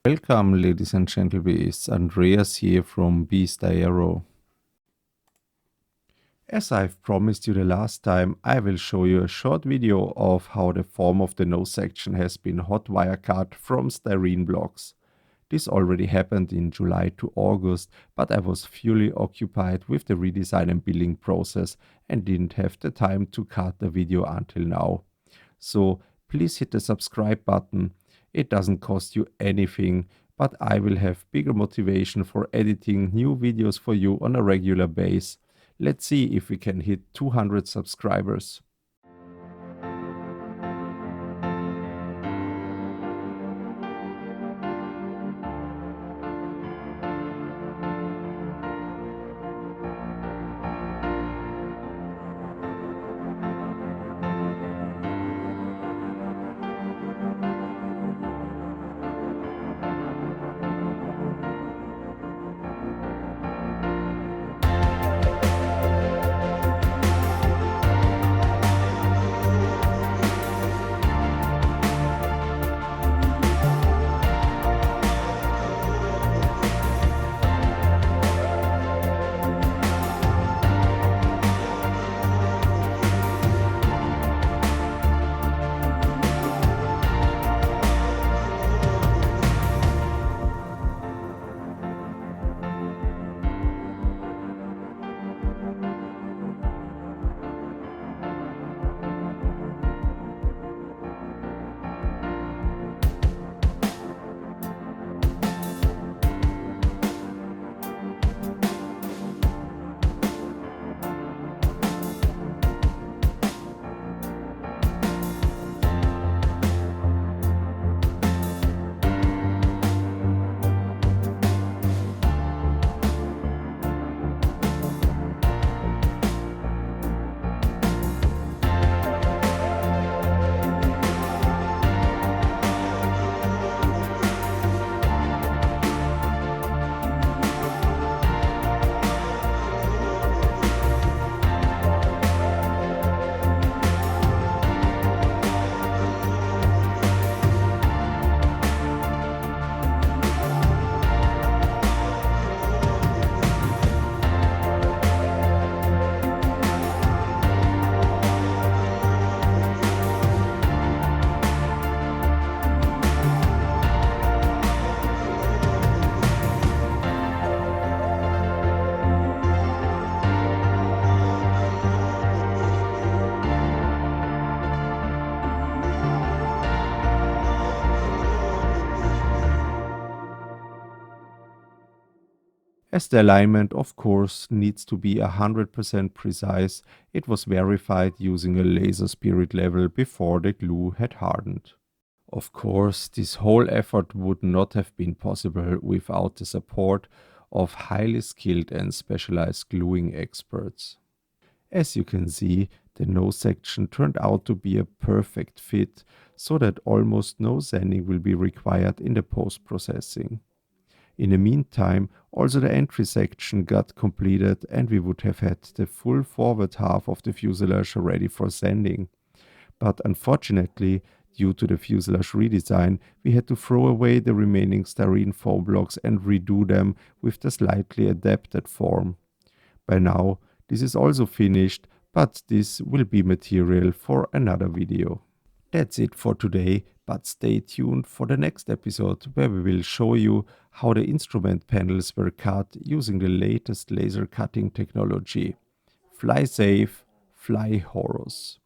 Welcome, ladies and gentlemen, it's Andreas here from Beast Aero. As I've promised you the last time, I will show you a short video of how the form of the nose section has been hot wire cut from styrene blocks. This already happened in July to August, but I was fully occupied with the redesign and building process and didn't have the time to cut the video until now. So please hit the subscribe button. It doesn't cost you anything, but I will have bigger motivation for editing new videos for you on a regular basis. Let's see if we can hit 200 subscribers. As the alignment of course needs to be 100% precise, it was verified using a laser spirit level before the glue had hardened. Of course, this whole effort would not have been possible without the support of highly skilled and specialized gluing experts. As you can see, the nose section turned out to be a perfect fit, so that almost no sanding will be required in the post-processing. In the meantime, also the entry section got completed and we would have had the full forward half of the fuselage ready for sanding. But unfortunately, due to the fuselage redesign, we had to throw away the remaining styrene foam blocks and redo them with the slightly adapted form. By now, this is also finished, but this will be material for another video. That's it for today, but stay tuned for the next episode where we will show you how the instrument panels were cut using the latest laser cutting technology. Fly safe, fly Horus.